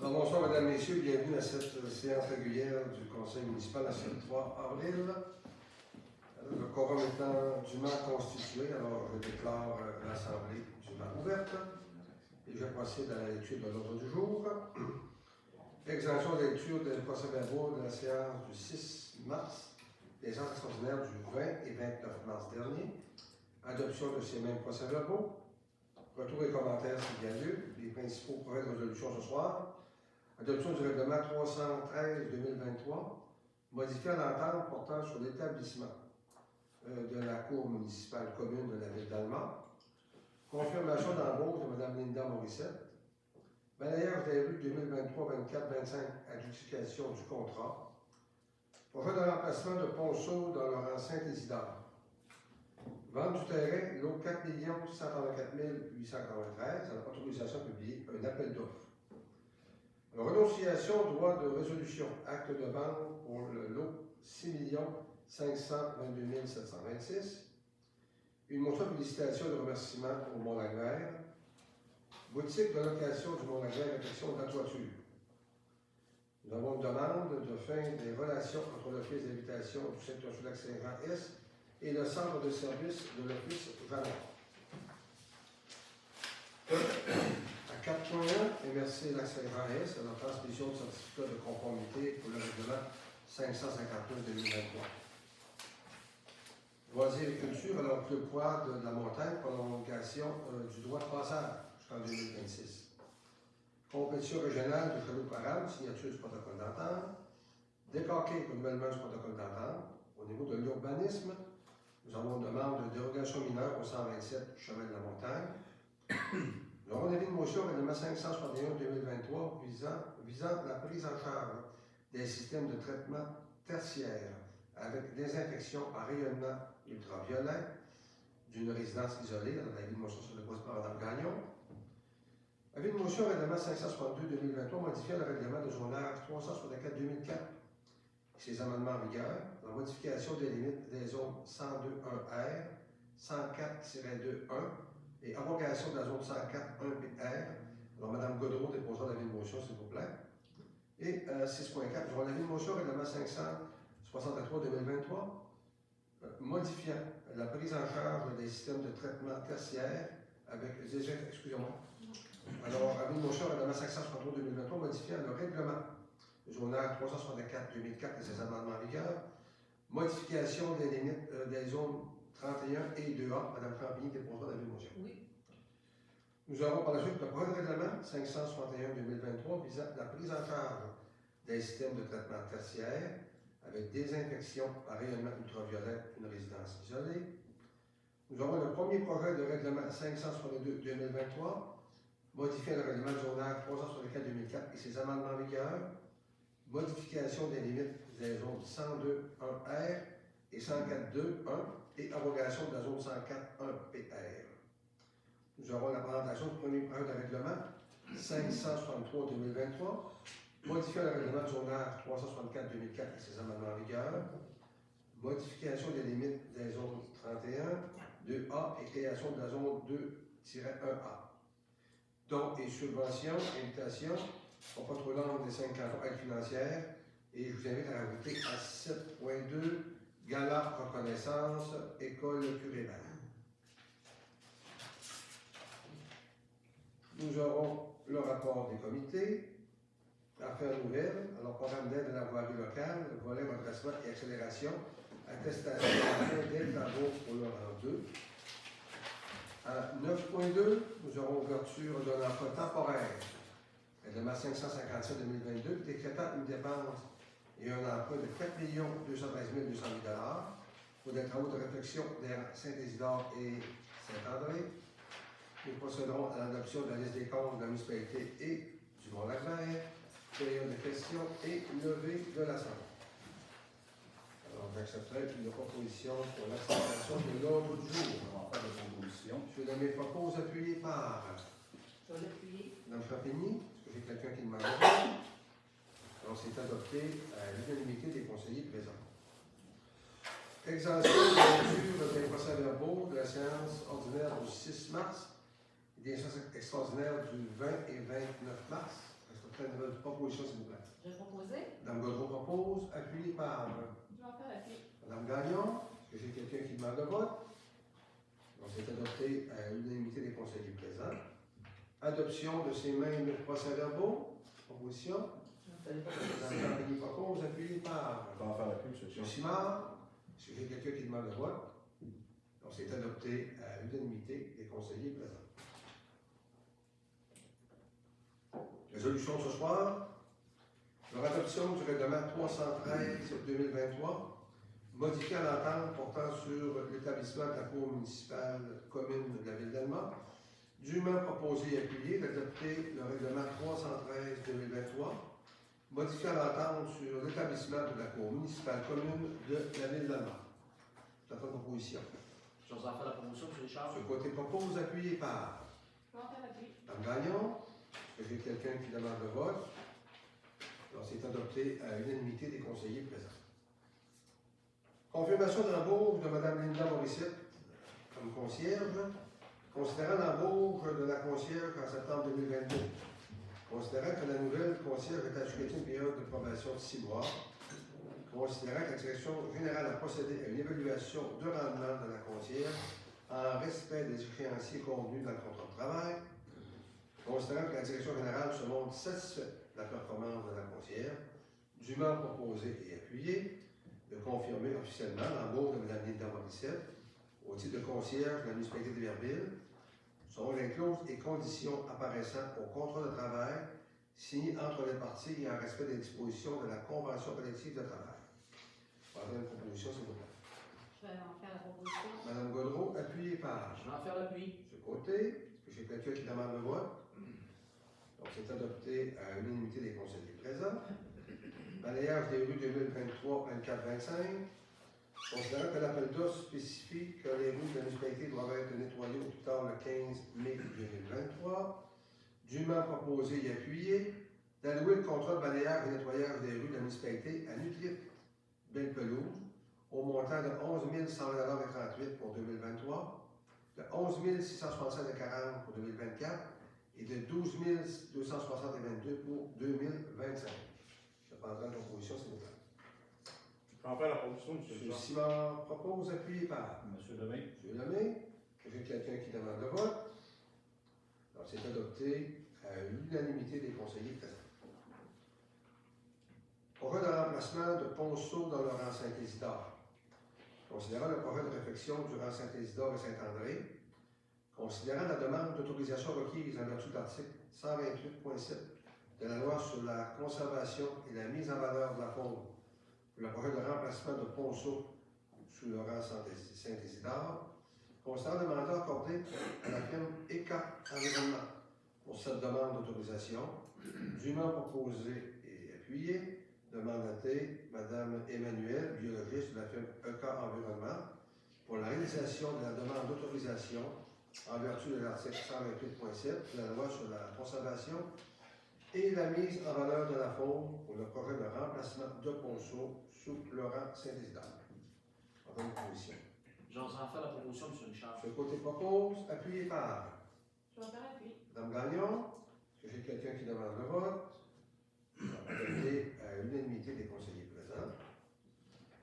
Alors, bonsoir, mesdames, messieurs, bienvenue à cette séance régulière du Conseil municipal à ce 3 avril. Alors, le quorum étant dûment constitué, alors je déclare l'Assemblée dûment ouverte et je procède à la lecture de l'ordre du jour. Exemption de lecture des procès-verbaux de la séance du 6 mars, des séances extraordinaires du 20 et 29 mars dernier. Adoption de ces mêmes procès-verbaux. Retour et commentaires s'il y a lieu. Les principaux projets de résolution ce soir. Adoption du règlement 313-2023, modifiant l'entente portant sur l'établissement de la Cour municipale commune de la ville d'Alma. Confirmation d'embauche de Mme Linda Morissette. Balayage des rues 2023, 24, 25, adjudication du contrat. Projet de remplacement de Ponceau dans leur enceinte Isidore. Vente du terrain, lot 4 134 893, à la autorisation publiée, un appel d'offres. Renonciation au droit de résolution, acte de vente pour le lot 6 522 726. Une motion de félicitation et de remerciement au Mont-Laguerre. Boutique de location du Mont-Laguerre, réflexion de la toiture. Nous avons une demande de fin des relations entre l'Office d'habitation du secteur sud Lac-Saint-Jean-Est et le centre de service de l'Office Valor. À 4.1, MRC Lac-Saint-Jean-Est à la transmission de certificat de conformité pour le règlement 559-2023. Loisirs et culture, alors que le poids de la montagne, prolongation du droit de passage jusqu'en 2026. Compétition régionale de chaloupe arabe, signature du protocole d'entente. Décorqué renouvellement du protocole d'entente. Au niveau de l'urbanisme, nous avons une demande de dérogation mineure au 127 chemin de la montagne. Nous avons un avis de motion au règlement 561-2023 visant la prise en charge des systèmes de traitement tertiaire avec désinfection par rayonnement ultraviolet d'une résidence isolée. Alors, l'avis de motion sur le poste par Mme Gagnon. Avis de motion au règlement 562-2023 modifiant le règlement de zonage 364-2004. Ces amendements en vigueur, la modification des limites des zones 102.1R, 104-2.1 et abrogation de la zone 104.1PR. Alors, Mme Godreau déposera l'avis de motion, s'il vous plaît. Et 6.4, nous avons l'avis de motion au règlement 563-2023, modifiant la prise en charge des systèmes de traitement tertiaire avec excusez-moi. Alors, avis de motion au règlement 563-2023, modifiant le règlement zonage 364-2004 et ses amendements en vigueur, modification des limites des zones 31 et 2A. Mme Crampigny déposera l'avis de motion. Oui. Nous avons par la suite le projet de règlement 561-2023 visant la prise en charge des systèmes de traitement tertiaire avec désinfection par rayonnement ultraviolet d'une résidence isolée. Nous avons le premier projet de règlement 562-2023 modifiant le règlement zonage 364-2004 et ses amendements en vigueur, modification des limites des zones 102.1R et 104.2.1 et abrogation de la zone 104.1PR. Nous aurons la présentation du premier projet de règlement 563-2023, modifiant le règlement de zonage 364-2004 et ses amendements en vigueur, modification des limites des zones 31, 2A et création de la zone 2-1A. Dons et subventions, invitation, au pas trop long des 5 cantons aide financière, et je vous invite à rajouter à 7.2 Gala reconnaissance, école Curé-Val. Nous aurons le rapport des comités, affaires nouvelles, alors programme d'aide à la voirie locale, volet redressement et accélération, attestation des travaux pour le rang 2. À 9.2, nous aurons ouverture d'un emploi temporaire, règlement 557-2022, décrétant une dépense et un emploi de 4 213 208 $ pour des travaux de réfection des Saint-Isidore et Saint-André. Nous procéderons à l'adoption de la liste des comptes de la municipalité et du Mont-Laguerre, période de questions et levée de l'Assemblée. Alors, j'accepterai une proposition pour l'acceptation de l'ordre du jour. Pas de proposition. Je vais mes propos appuyés par Je vais l'appuyer. Mme Champigny. Est-ce que j'ai quelqu'un qui demande? Alors, c'est adopté à l'unanimité des conseillers présents. Exemption de lecture des procès-verbaux de la séance ordinaire du 6 mars et des séances extraordinaires du 20 et 29 mars. Est-ce que Votre proposition, s'il vous plaît. Je vais proposer. Madame Gaudreau propose, appuyé par Je vais en faire appui. Madame Gagnon. Est-ce que j'ai quelqu'un qui demande le vote? Donc, c'est adopté à l'unanimité des conseillers présents. Adoption de ces mêmes procès-verbaux. Proposition. Je vais proposer. Madame Gagnon propose, appuyé par Je vais en faire la pub, monsieur. M. Simard. Est-ce que j'ai quelqu'un qui demande le vote? Donc, c'est adopté à l'unanimité des conseillers présents. Résolution ce soir. Leur adoption du règlement 313-2023, modifiant l'entente portant sur l'établissement de la Cour municipale commune de la Ville d'Alma, dûment proposé et appuyé d'adopter le règlement 313-2023, modifiant l'entente sur l'établissement de la Cour municipale commune de la Ville d'Alma. C'est la proposition. Je vous en fais la promotion, M. Richard. Ce côté propose, appuyé par Je vais en faire appui. Mme Gagnon. Est-ce que j'ai quelqu'un qui demande le vote? Alors, c'est adopté à l'unanimité des conseillers présents. Confirmation d'embauche de Mme Linda Morissette comme concierge, considérant l'embauche de la concierge en septembre 2022. Considérant que la nouvelle concierge est assujettie à une période de probation de 6 mois, considérant que la direction générale a procédé à une évaluation de rendement de la concierge en respect des échéanciers contenus dans le contrat de travail, considérant que la direction générale se montre satisfaite de la performance de la concierge, dûment proposé et appuyé, de confirmer officiellement l'embauche de Mme Linda Morissette au titre de concierge de la municipalité d'Iberville, selon les clauses et conditions apparaissant au contrat de travail signé entre les parties et en respect des dispositions de la Convention collective de travail. Voilà une proposition, s'il vous plaît. Je vais en faire la proposition. Mme Gaudreau, appuyée par Je vais en faire l'appui. ce côté. Est-ce que j'ai quelqu'un qui demande le vote? Donc, c'est adopté à l'unanimité des conseillers présents. Balayage des rues 2023, 24, 25. Considérant que l'appel d'offres spécifie que les rues de la municipalité doivent être nettoyées au plus tard le 15 mai 2023, dûment proposé et appuyé d'allouer le contrat de balayage et nettoyage des rues de la municipalité à Nutrip Belle-Pelouse au montant de 11 100,38 pour 2023, de 11 667,40 pour 2024 et de 12 260,22 pour 2025. Je prendrai la proposition, s'il vous plaît. Je vais en faire la promotion, monsieur M. Richard. Simard propose, appuyé par Monsieur Lemay. M. Lemay. Est-ce que j'ai quelqu'un qui demande le vote? Alors, c'est adopté à l'unanimité des conseillers présents. Projet de remplacement de Ponceau dans le rang Saint-Isidore. Considérant le projet de réfection du rang Saint-Isidore et Saint-André, considérant la demande d'autorisation requise en vertu de l'article 128.7 de la loi sur la conservation et la mise en valeur de la faune pour le projet de remplacement de Ponceau sous le rang Saint-Isidore, considérant le mandat accordé à la firme ECA Environnement pour cette demande d'autorisation, dûment proposé et appuyé, de mandater Mme Emmanuelle, biologiste de la firme ECA Environnement, pour la réalisation de la demande d'autorisation en vertu de l'article 128.7 de la loi sur la conservation et la mise en valeur de la faune pour le projet de remplacement de Ponceau sous le rang Saint-Isidore. En bonne position. Je vous en fais la promotion, M. Richard. Ce côté propose, appuyé par Je vais en faire appui. Mme Gagnon. Est-ce que j'ai quelqu'un qui demande le vote? Adopté à l'unanimité des conseillers présents.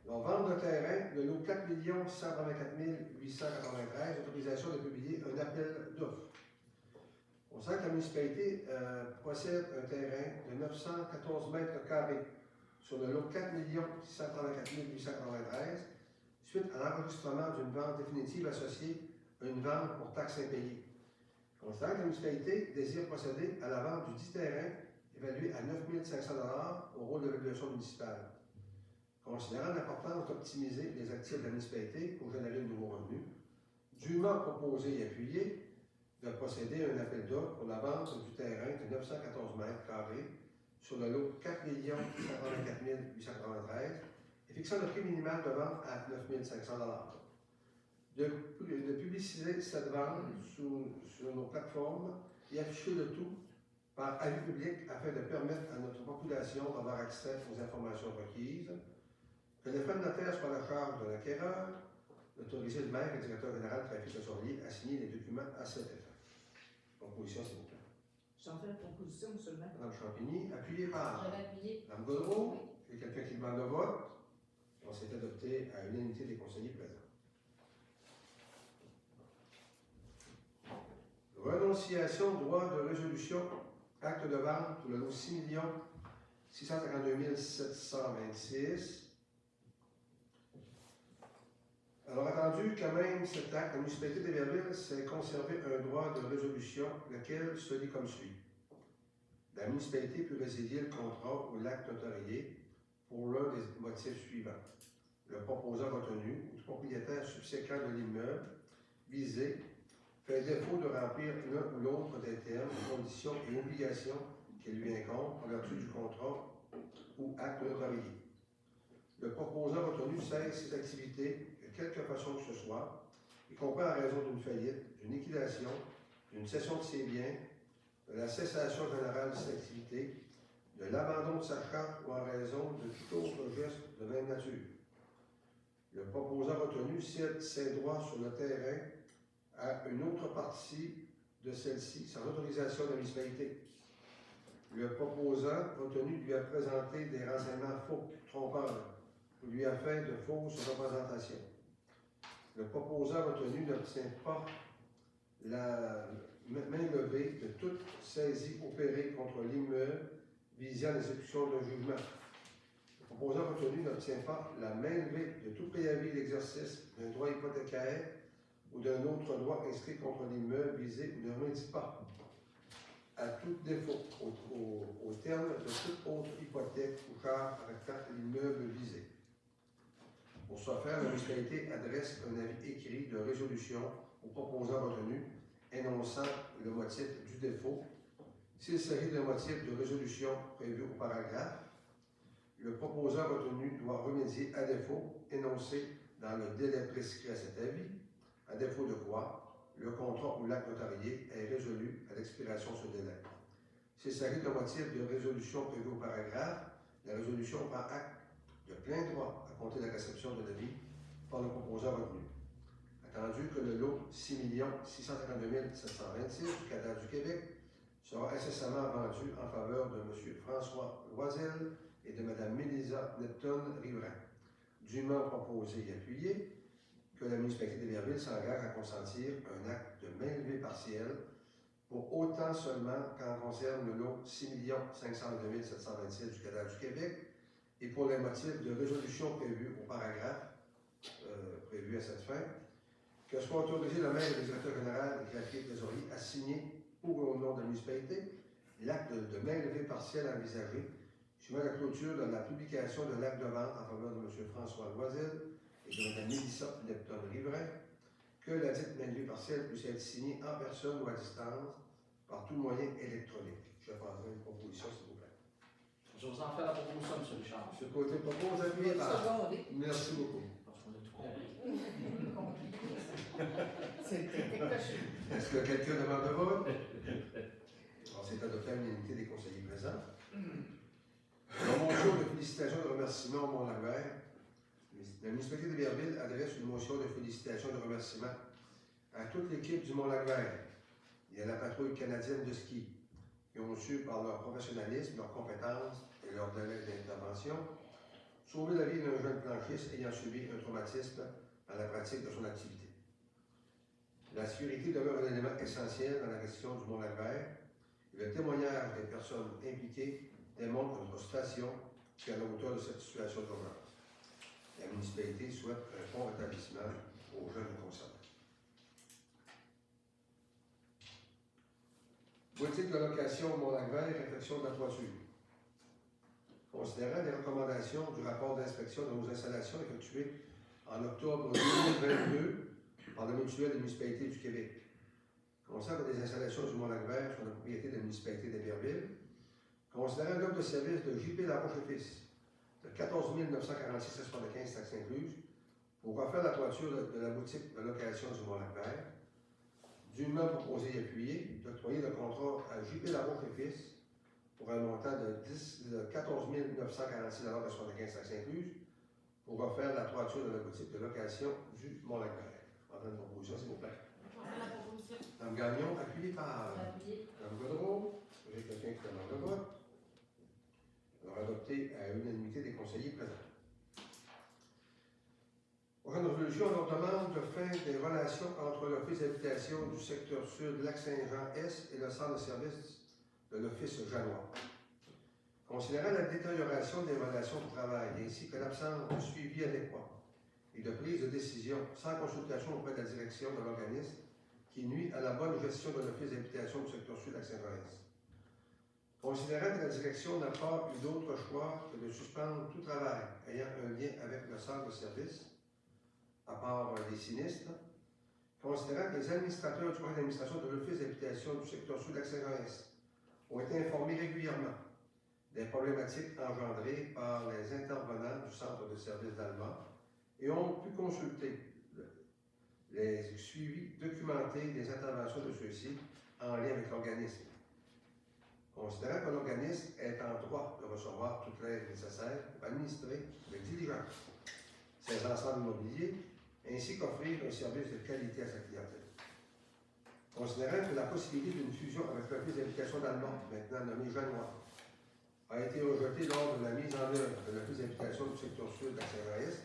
Donc, vente de terrain, le lot 4 184 893, autorisation de publier un appel d'offres. On sent que la municipalité possède un terrain de 914 mètres carrés sur le lot 4 634 893, suite à l'enregistrement d'une vente définitive associée à une vente pour taxes impayées. Considérant que la municipalité désire procéder à la vente du dit terrain évalué à 9 500 $ au rôle d'évaluation municipale. Considérant l'importance d'optimiser les actifs de la municipalité pour générer de nouveaux revenus, dûment proposé et appuyé de procéder à un appel d'offres pour la vente du terrain de 914 mètres carrés sur le lot 4 184 893 et fixant le prix minimal de vente à 9 500 $. De publiciser cette vente sur nos plateformes et afficher le tout par avis public afin de permettre à notre population d'avoir accès aux informations requises, que les frais de notaire soient à la charge de l'acquéreur, d'autoriser le maire et le directeur général de trafic de Sorlier à signer les documents à cet effet. Proposition, s'il vous plaît. J'en fais la proposition, monsieur le maire. Madame Champigny, appuyé par Je vais appuyer. Madame Godreau. Il y a quelqu'un qui demande le vote. On s'est adopté à l'unanimité des conseillers présents. Renonciation, droit de résolution, acte de vente pour le lot 6 652 726. Alors, attendu quand même cet acte, la municipalité d'Héberville s'est conservé un droit de résolution, lequel se lit comme suit. La municipalité peut résilier le contrat ou l'acte notarié pour l'un des motifs suivants. Le proposant retenu ou le propriétaire subséquent de l'immeuble visé fait défaut de remplir l'un ou l'autre des termes, conditions et obligations qui lui incombent en vertu du contrat ou acte notarié. Le proposant retenu cesse ses activités de quelque façon que ce soit, y compris en raison d'une faillite, d'une liquidation, d'une cession de ses biens, de la cessation générale de ses activités, de l'abandon de sa charte ou en raison de tout autre geste de même nature. Le proposant retenu cède ses droits sur le terrain à une autre partie de celle-ci sans autorisation de la municipalité. Le proposant retenu lui a présenté des renseignements faux, trompeurs, ou lui a fait de fausses représentations. Le proposant retenu n'obtient pas la main levée de toute saisie opérée contre l'immeuble visant l'exécution d'un jugement. Le proposant retenu n'obtient pas la main levée de tout préavis d'exercice d'un droit hypothécaire ou d'un autre droit inscrit contre l'immeuble visé ou ne remédie pas à tout défaut au terme de toute autre hypothèque ou charge affectant l'immeuble visé. Pour ce faire, la municipalité adresse un avis écrit de résolution au proposant retenu énonçant le motif du défaut. S'il s'agit d'un motif de résolution prévu au paragraphe, le proposant retenu doit remédier à défaut énoncé dans le délai prescrit à cet avis, à défaut de quoi le contrat ou l'acte notarié est résolu à l'expiration de ce délai. S'il s'agit d'un motif de résolution prévu au paragraphe, la résolution prend acte de plein droit à compter de la réception de l'avis par le proposant retenu. Attendu que le lot 6 652 726 du cadastre du Québec sera incessamment vendu en faveur de M. François Loisel et de Mme Mélisa Neptune-Riverain. Dûment proposé et appuyé, que la municipalité d'Héberville s'engage à consentir un acte de main levée partielle pour autant seulement qu'en concerne le lot 6 502 726 du cadastre du Québec et pour les motifs de résolution prévus au paragraphe prévu à cette fin, que soit autorisé le maire et le directeur général et greffier trésorier à signer pour ou au nom de la municipalité l'acte de main levée partielle envisagé suivant la clôture de la publication de l'acte de vente en faveur de M. François Loisel et de Mme Mélissa Neptune-Riverain, que la dite main levée partielle puisse être signée en personne ou à distance par tout moyen électronique. Je prendrai une proposition, s'il vous plaît. Je vous en fais la proposition, M. Richard. M. Côté propose, appuyé par. Secondé. Merci beaucoup. Parce qu'on a tout compris. C'était caché. Est-ce que quelqu'un demande de vote? On s'est adopté à l'unanimité des conseillers présents. Dans mon jour de félicitations et de remerciements au Mont-Laguerre, la municipalité d'Héberville adresse une motion de félicitations et de remerciements à toute l'équipe du Mont-Laguerre et à la patrouille canadienne de ski, qui ont su, par leur professionnalisme, leur compétence et leur délai d'intervention, sauver la vie d'un jeune planchiste ayant subi un traumatisme dans la pratique de son activité. La sécurité demeure un élément essentiel dans la gestion du Mont-Laguerre et le témoignage des personnes impliquées démontre que notre station est à la hauteur de cette situation d'urgence. La municipalité souhaite un bon rétablissement aux jeunes concernés. Politique de location Mont-Laguerre, réflexion de la toiture. Considérant les recommandations du rapport d'inspection de nos installations effectuées en octobre 2022 par la Mutuelle des municipalités du Québec, concernant les installations du Mont-Laguerre sur la propriété de la municipalité d'Héberville, considérant l'offre de service de J.P. Laroche et Fils de 14 946,75 taxes incluses pour refaire la toiture de la boutique de location du Mont-Laguerre, dûment proposé et appuyé, d'octroyer le contrat à J.P. Laroche et Fils pour un montant de 14 946,75 taxes incluses pour refaire la toiture de la boutique de location du Mont-Laguerre. Entendez une proposition, s'il vous plaît. Je vais faire la proposition. Mme Gagnon, appuyé par Je vais appuyer. Mme Godreau. J'ai quelqu'un qui demande le vote. Alors, adopté à l'unanimité des conseillers présents. Prochaine résolution, on leur demande de fin des relations entre l'Office d'habitation du secteur sud Lac-Saint-Jean-Est et le centre de service de l'Office Janois. Considérant la détérioration des relations de travail ainsi que l'absence de suivi adéquat et de prise de décision sans consultation auprès de la direction de l'organisme qui nuit à la bonne gestion de l'Office d'habitation du secteur sud Lac-Saint-Jean-Est. Considérant que la direction n'a pas eu d'autre choix que de suspendre tout travail ayant un lien avec le centre de service, à part les sinistres, considérant que les administrateurs du conseil d'administration de l'Office d'habitation du secteur sud Lac-Saint-Jean-Est ont été informés régulièrement des problématiques engendrées par les intervenants du centre de service d'Allemand et ont pu consulter les suivis documentés des interventions de ceux-ci en lien avec l'organisme. Considérant que l'organisme est en droit de recevoir toute l'aide nécessaire pour administrer avec diligence ses ensembles immobiliers ainsi qu'offrir un service de qualité à sa clientèle. Considérant que la possibilité d'une fusion avec l'Office d'habitation d'Allemand, maintenant nommé Janois, a été rejetée lors de la mise en œuvre de l'Office d'habitation du secteur sud de la Saint-Jean-Est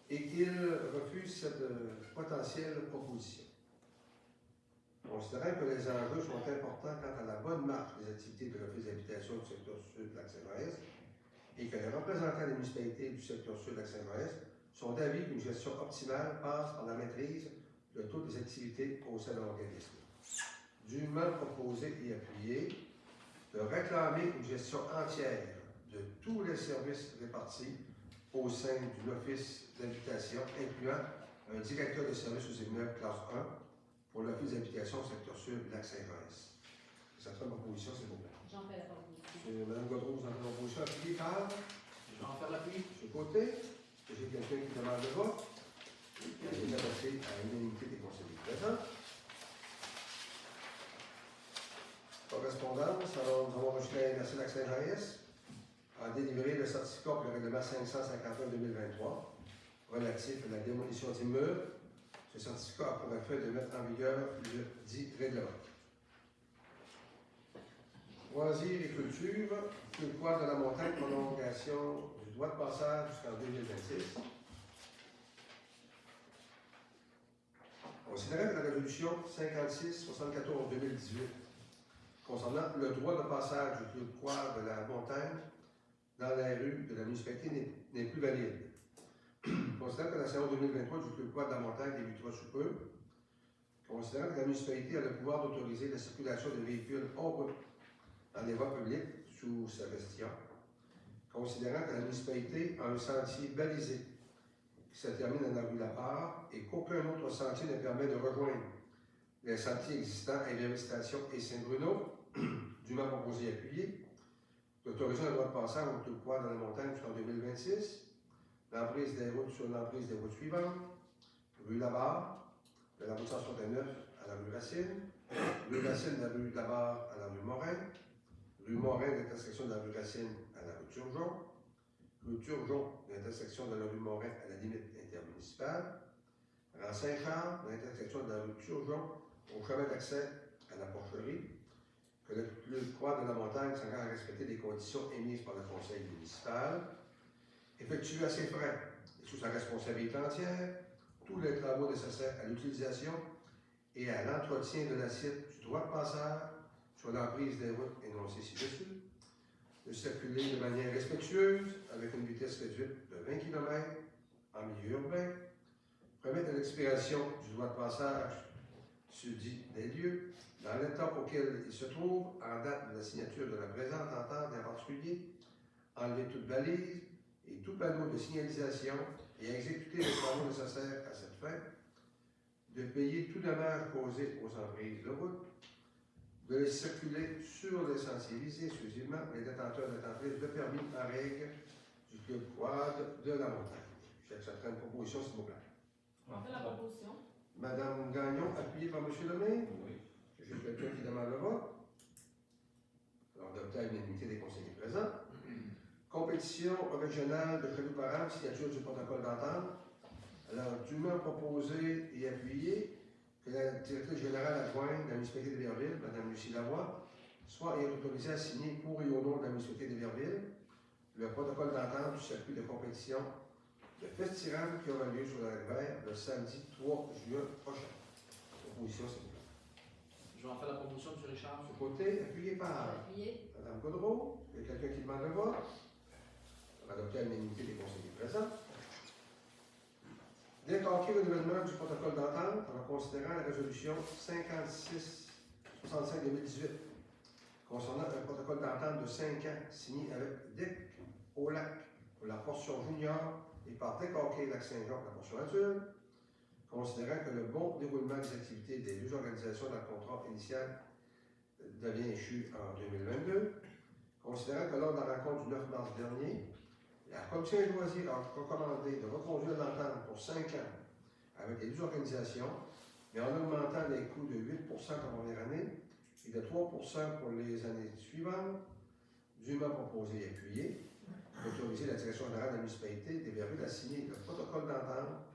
et qu'il refuse cette potentielle proposition. Considérant que les enjeux sont importants quant à la bonne marche des activités de l'Office d'habitation du secteur sud de la Saint-Jean-Est et que les représentants des municipalités du secteur sud de la Saint-Jean-Est sont d'avis qu'une gestion optimale passe par la maîtrise de toutes les activités au sein de l'organisme. Dûment proposé et appuyé de réclamer une gestion entière de tous les services répartis au sein de l'Office d'habitation, incluant un directeur de services aux immeubles classe 1 pour l'Office d'habitation secteur sud Lac-Saint-Jean-Est. Cette proposition, s'il vous plaît. J'en fais la proposition. C'est Mme Godreau, vous en faites proposition appuyée par Jean-Pierre Lapierre. M. Côté. J'ai quelqu'un qui demande le vote. Elle est adoptée à l'unanimité des conseillers présents. Correspondance, alors nous avons reçu la MRC Lac-Saint-Jean-Est a délivré le certificat pour le règlement 551-2023 relatif à la démolition d'immeubles. Ce certificat a pour effet de mettre en vigueur le dit règlement. Loisirs et culture, le poids de la montagne, prolongation du droit de passage jusqu'en 2026. Considérant que la résolution 56-74-2018 concernant le droit de passage du poids de la montagne dans la rue de la municipalité n'est plus valide. Considérant que la saison 2023 du club poids de la montagne débutera sous peu. Considérant que la municipalité a le pouvoir d'autoriser la circulation de véhicules hors route dans les voies publiques sous sa gestion. Considérant que la municipalité a un sentier balisé qui se termine dans la rue Lapart et qu'aucun autre sentier ne permet de rejoindre les sentiers existants à Rivière-Station et Saint-Bruno, dûment proposé et appuyé, d'autoriser un droit de passage au tout poids dans la montagne jusqu'en 2026, l'emprise des routes sur l'emprise des routes suivantes, rue Labarre, de la route 169 à la rue Racine, rue Racine de la rue Labarre à la rue Morin, rue Morin de l'intersection de la rue Racine à la rue Turgeon, rue Turgeon de l'intersection de la rue Morin à la limite intermunicipale, rang Saint-Charles de l'intersection de la rue Turgeon au chemin d'accès à la porcherie, que le poids de la montagne s'engage à respecter les conditions émises par le conseil municipal, effectuer à ses frais et sous sa responsabilité entière tous les travaux nécessaires à l'utilisation et à l'entretien de l'assiette du droit de passage sur l'emprise des routes énoncées ci-dessus, de circuler de manière respectueuse avec une vitesse réduite de 20 km en milieu urbain, permettre à l'expiration du droit de passage susdit des lieux dans l'état auquel il se trouve en date de la signature de la présente entente en particulier, enlever toute balise et tout panneau de signalisation et exécuter les travaux nécessaires à cette fin, de payer tout dommage causé aux emprises de route, de circuler sur les sentiers visés exclusivement les détenteurs détentrices de permis en règle du club quad de la montagne. J'accepterai une proposition, s'il vous plaît. J'en fais la proposition. Madame Gagnon, appuyée par M. Lemay. Oui. J'ai quelqu'un qui demande le vote. Alors, adopté à l'unanimité des conseillers présents. Compétition régionale de Chalouparame, signature du protocole d'entente. Alors, dûment proposé et appuyé que la directrice générale adjointe de la municipalité de Berville, Mme Lucie Lavoie, soit est autorisé à signer pour et au nom de la municipalité d'Héberville le protocole d'entente du circuit de compétition de festival qui aura lieu sur la rivière le samedi 3 juin prochain. Proposition, s'il vous plaît. Je vais en faire la proposition, M. Richard. Ce côté, appuyé par Appuyé. Mme Gaudreau. Il y a quelqu'un qui demande le vote. Adopté à l'unanimité des conseillers présents. Déclaré le renouvellement du protocole d'entente en considérant la résolution 5665-2018 concernant un protocole d'entente de 5 ans signé avec DIC au lac pour la portion junior et par déclaré Lac-Saint-Jean pour la portion adulte, considérant que le bon déroulement des activités des deux organisations dans le contrat initial devient échu en 2022, considérant que lors de la rencontre du 9 mars dernier, la Commission des loisirs a recommandé de reconduire l'entente pour 5 ans avec les deux organisations, mais en augmentant les coûts de 8 pour la première année et de 3 pour les années suivantes, dûment proposé et appuyé, d'autoriser la direction générale de la municipalité d'Héberville à signer le protocole d'entente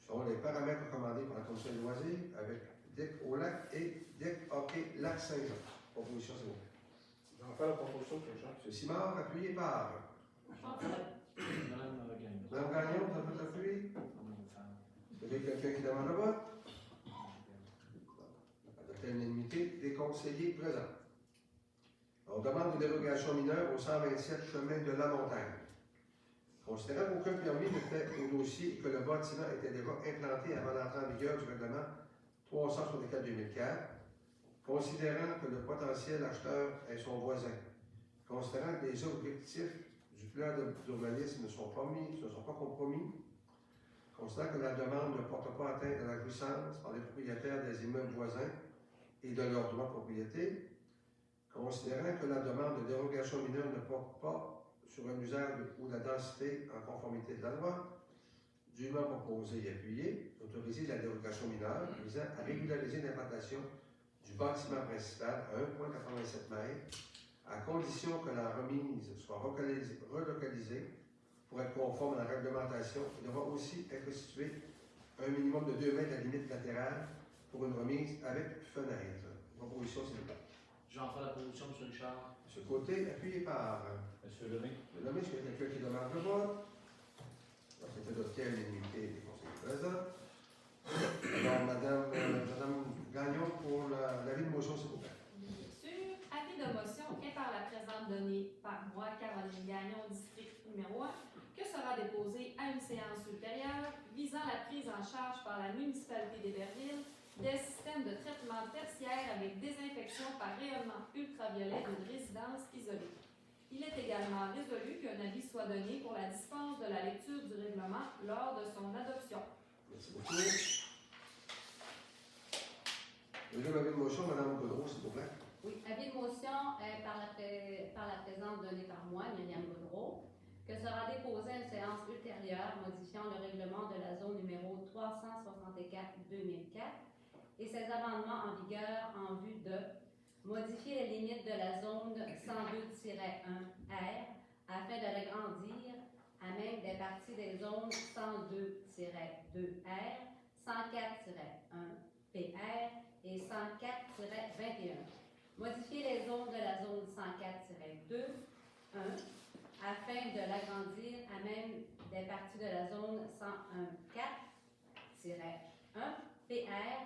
selon les paramètres recommandés par la Commission des loisirs avec DIC au lac et DIC hockey Lac-Saint-Jean. Proposition, s'il vous plaît. Je vais en faire la proposition, M. Richard. M. Simard, appuyé par Madame Gagnon. Mme Gagnon, vous avez appuyé. Vous avez quelqu'un qui demande le vote? Adopté à l'unanimité des conseillers présents. On demande une dérogation mineure au 127 chemin de la Montagne. Considérant qu'aucun permis n'était au dossier et que le bâtiment était déjà implanté avant l'entrée en vigueur du règlement 364-2004, considérant que le potentiel acheteur est son voisin, considérant que les objectifs du plan d'urbanisme ne sont pas compromis, considérant que la demande ne porte pas atteinte à la jouissance par les propriétaires des immeubles voisins et de leurs droits de propriété, considérant que la demande de dérogation mineure ne porte pas sur un usage ou la densité en conformité de la loi, dûment proposé et appuyé, d'autoriser la dérogation mineure visant à régulariser l'implantation du bâtiment principal à 1,87 m, à condition que la remise soit relocalisée pour être conforme à la réglementation. Il devra aussi être situé un minimum de 2 mètres à la limite latérale pour une remise avec fenêtre. Proposition, s'il vous plaît. Je vais en faire la proposition, M. Richard. Ce côté, appuyé par M. Lemay. le nommé, est-ce qu'il y a quelqu'un qui demande le vote? C'est adopté à l'unanimité des conseillers présents. Alors, Madame Gagnon, pour l'avis de motion, s'il vous plaît. Bien sûr. Avis de motion est par la présente donnée par moi, Caroline Gagnon, district numéro 1, que sera déposée à une séance ultérieure visant la prise en charge par la municipalité d'Héberville des systèmes de traitement tertiaire avec désinfection par rayonnement ultraviolet d'une résidence isolée. Il est également résolu qu'un avis soit donné pour la dispense de la lecture du règlement lors de son adoption. Merci beaucoup. Deuxième avis de motion, Mme Gaudreau, s'il vous plaît. Oui, avis de motion par la présente donnée par moi, Myriam Gaudreau, que sera déposée à une séance ultérieure modifiant le règlement de la zone numéro 364-2004 et ses amendements en vigueur en vue de modifier les limites de la zone 102-1R afin de l'agrandir à même des parties des zones 102-2R, 104-1PR et 104-21. Modifier les zones de la zone 104-2, 1, afin de l'agrandir à même des parties de la zone 101-4-1, PR,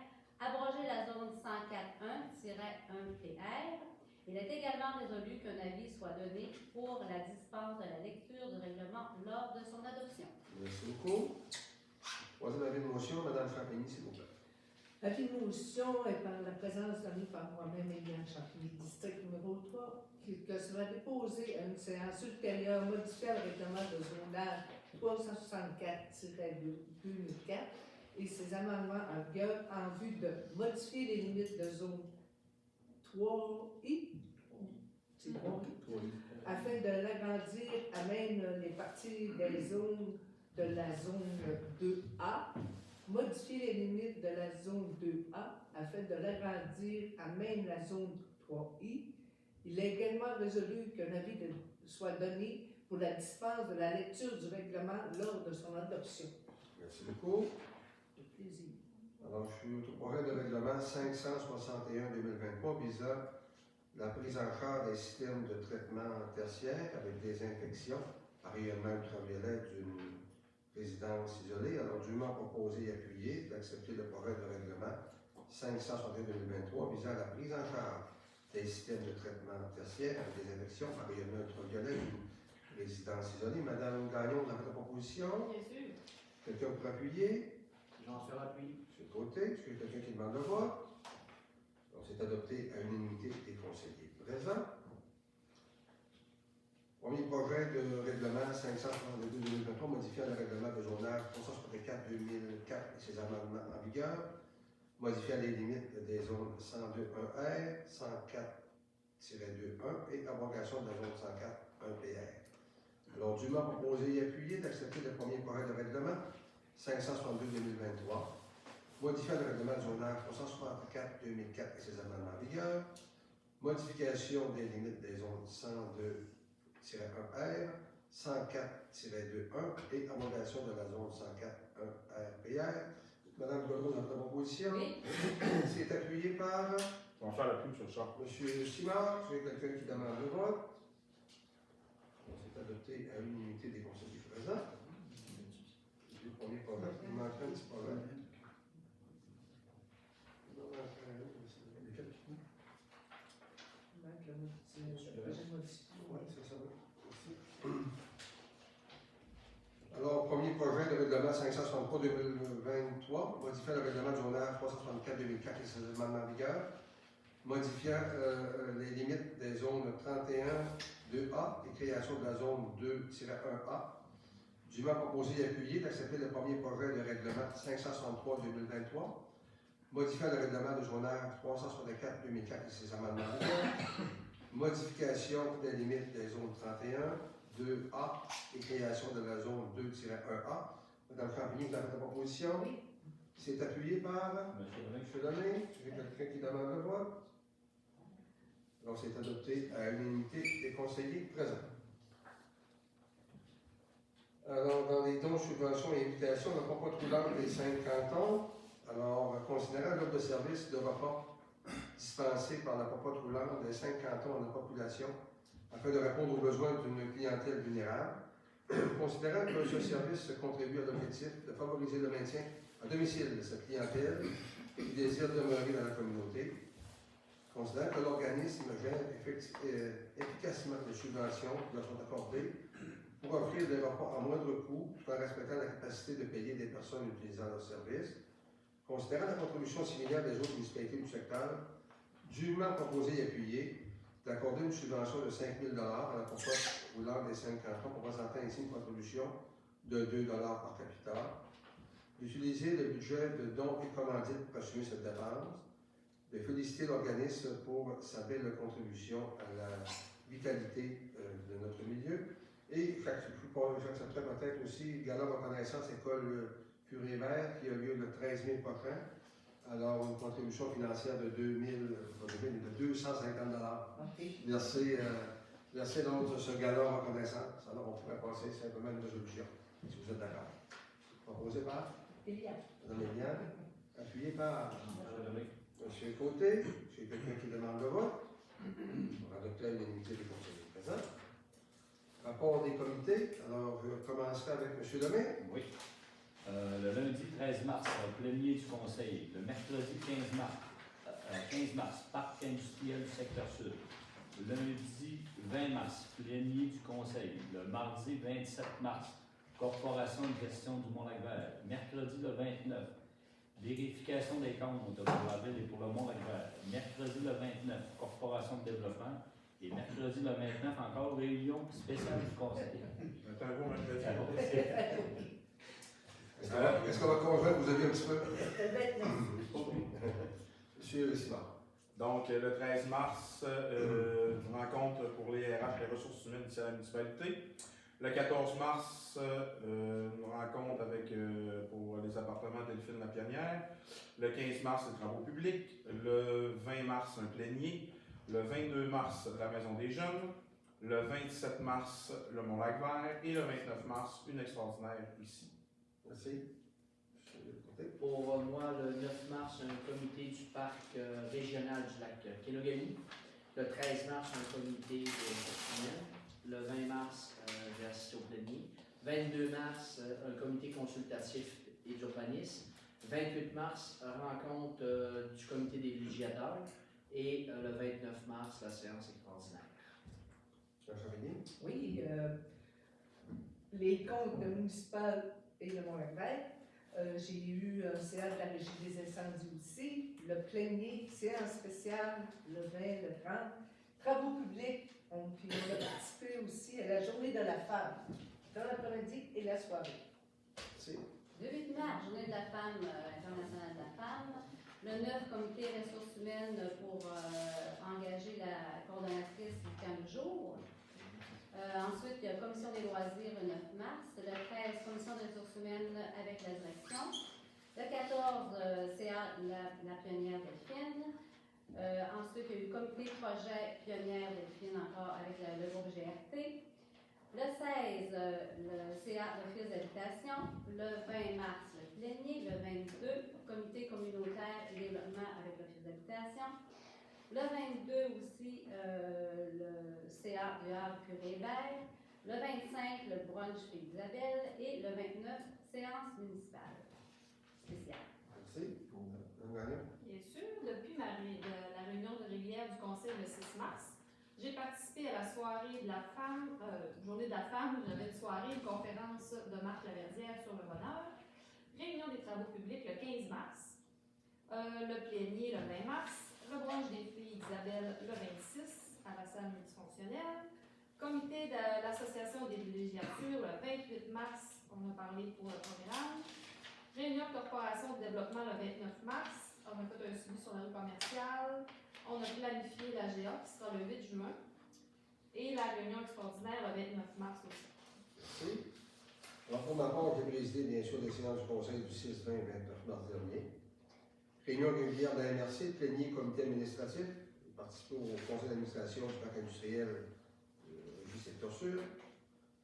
abroger la zone 104.1-1PR. Il est également résolu qu'un avis soit donné pour la dispense de la lecture du règlement lors de son adoption. Merci beaucoup. Troisième avis de motion, Mme Champigny, s'il vous plaît. Avis de motion est par la présence donnée par moi-même, Éliane Champigny, district numéro 3, que sera déposée à une séance ultérieure modifiant le règlement de zonage 364-2004 et ses amendements en vigueur en vue de modifier les limites de zone 3I, c'est bon, afin de l'agrandir à même les parties des zones de la zone 2A, modifier les limites de la zone 2A afin de l'agrandir à même la zone 3I. Il est également résolu qu'un avis soit donné pour la dispense de la lecture du règlement lors de son adoption. Merci beaucoup. De plaisir. Alors, je suis au projet de règlement 561-2023 visant la prise en charge des systèmes de traitement tertiaire avec des infections par rayonnement ultraviolet d'une résidence isolée. Alors, dûment proposé et appuyé d'accepter le projet de règlement 561-2023 visant à la prise en charge des systèmes de traitement tertiaire avec des infections par rayonnement ultraviolet d'une résidence isolée. Madame Gagnon, vous avez la proposition? Bien sûr. Quelqu'un pour appuyer? Jean-Philippe appuie. Monsieur Côté, est-ce qu'il y a quelqu'un qui demande le vote? Donc, c'est adopté à l'unanimité des conseillers présents. Premier projet de règlement 562-2023 modifiant le règlement de zonage 364-2004 et ses amendements en vigueur, modifiant les limites des zones 102.1R, 104-2.1 et abrogation de la zone 104.1PR. Alors, dûment proposé et appuyé d'accepter le premier projet de règlement 562-2023, modifiant le règlement de zonage 364-2004 et ses amendements en vigueur, modification des limites des zones 102-1R, 104-2.1 et abrogation de la zone 104.1RPR. Madame Godreau, dans votre proposition, Oui. c'est appuyé par On va faire la pub sur Charles. M. Simard. Est-ce qu'il y a quelqu'un qui demande le vote? C'est adopté à l'unanimité des conseillers présents. Le premier problème, il manque un petit problème. Oui, c'est ça. Alors, premier projet de règlement 563-2023, modifiant le règlement du zonage 364-2004 et ses amendements en vigueur, modifiant les limites des zones 31-2A et création de la zone 2-1A, dûment proposé et appuyé d'accepter le premier projet de règlement 563-2023, modifiant le règlement de zonage 364-2004 et ses amendements en vigueur, modification des limites des zones 31-2A et création de la zone 2-1A. Madame Champigny, vous avez la proposition? Oui. C'est appuyé par Monsieur Lemay. M. Lemay. Est-ce qu'il y a quelqu'un qui demande le vote? Donc, c'est adopté à l'unanimité des conseillers présents. Alors, dans les dons, subventions et invitations, le propos roulant des 5 cantons. Alors, considérant l'offre de service de repas dispensé par la popote roulante des 5 cantons de la population afin de répondre aux besoins d'une clientèle vulnérable, considérant que ce service contribue à l'objectif de favoriser le maintien à domicile de cette clientèle qui désire demeurer dans la communauté, considérant que l'organisme gère efficacement les subventions qui leur sont accordées pour offrir des repas à moindre coût tout en respectant la capacité de payer des personnes utilisant leurs services, considérant la contribution similaire des autres municipalités du secteur, dûment proposé et appuyé d'accorder une subvention de 5 000 à la popote roulante des 5 cantons, représentant ainsi une contribution de 2 par capita, d'utiliser le budget de dons et commandites pour assumer cette dépense, de féliciter l'organisme pour sa belle contribution à la vitalité de notre milieu, et j'accepterai peut-être aussi le gala de reconnaissance école Curie-Vert qui a lieu le 13 mai prochain. Alors, une contribution financière de 250 $. Merci donc de ce gala reconnaissance. Alors, on pourrait passer simplement une résolution, si vous êtes d'accord. Proposé par Mme Eliane, appuyé par Monsieur Lemay. M. Côté. C'est quelqu'un qui demande le vote. On va adopter l'unanimité des conseillers présents. Rapport des comités. Alors, je commencerai avec M. Lemay. Oui. Le lundi 13 mars, plénier du conseil. Le mercredi 15 mars, parc industriel du secteur sud. Le lundi 20 mars, plénier du conseil. Le mardi 27 mars, corporation de gestion du Mont-Lac-Vert. Mercredi le 29, vérification des comptes pour l'avril et pour le Mont-Lac-Vert. Mercredi le 29, corporation de développement. Et mercredi le 29, encore réunion spéciale du conseil. C'est un gros mercredi. Est-ce qu'on va convaincre vous avez un petit peu? Monsieur Simard. Donc, le 13 mars, une rencontre pour les RH, les ressources humaines ici à la municipalité. Le 14 mars, une rencontre avec, pour les appartements Delphine La Pionnière. Le 15 mars, les travaux publics. Le 20 mars, un plénier. Le 22 mars, la Maison des Jeunes. Le 27 mars, le Mont-Lac-Vert. Et le 29 mars, une extraordinaire ici. Merci. Pour moi, le 9 mars, un comité du parc régional du lac Kenogami. Le 13 mars, un comité de personnel. Le 20 mars, j'ai assisté au plénier. 22 mars, un comité consultatif et d'urbanisme. 28 mars, rencontre du comité des villégiateurs. Et le 29 mars, la séance extraordinaire. Oui, les comptes municipaux et le Mont-Lac-Vert. J'ai eu un CA de la Régie des incendies aussi. Le plénier, séance spéciale, le 20, le 30. Travaux publics, puis on a participé aussi à la journée de la femme, dans l'après-midi et la soirée. Le 8 mars, journée de la femme internationale de la femme. Le 9, comité ressources humaines pour engager la coordonnatrice du camp du jour. Ensuite, il y a commission des loisirs le 9 mars. Le 13, commission des ressources humaines avec la direction. Le 14, CA la pionnière Delphine. Ensuite, il y a eu comité projet pionnière Delphine encore avec le groupe GRT. Le 16, le CA Office d'habitation. Le 20 mars, le plénier. Le 22, comité communautaire et développement avec l'Office d'habitation. Le 22 aussi, le CA du Havre Curé-Hébert. Le 25, le brunch chez Isabelle. Et le 29, séance municipale spéciale. Merci. Madame Gagnon. Bien sûr, depuis la réunion de régulière du Conseil le 6 mars, j'ai participé à la soirée de la femme, journée de la femme, j'avais une soirée, une conférence de Marc Laverdière sur le bonheur. Réunion des travaux publics le 15 mars. Le plénier le 20 mars. Le brunch des filles Isabelle le 26 à la salle multifonctionnelle. Comité de l'association des villégiatures le 28 mars, on a parlé pour le programme. Réunion de corporation de développement le 29 mars. On a fait un suivi sur la rue commerciale. On a planifié la GA qui sera le 8 juin. Et la réunion extraordinaire le 29 mars aussi. Merci. Alors, pour ma part, j'ai présidé bien sûr les séances du Conseil du 6, 20 et 29 mars dernier. Réunion régulière de la MRC, plénier comité administratif. J'ai participé au conseil d'administration du parc industriel Régie Secteur Sud.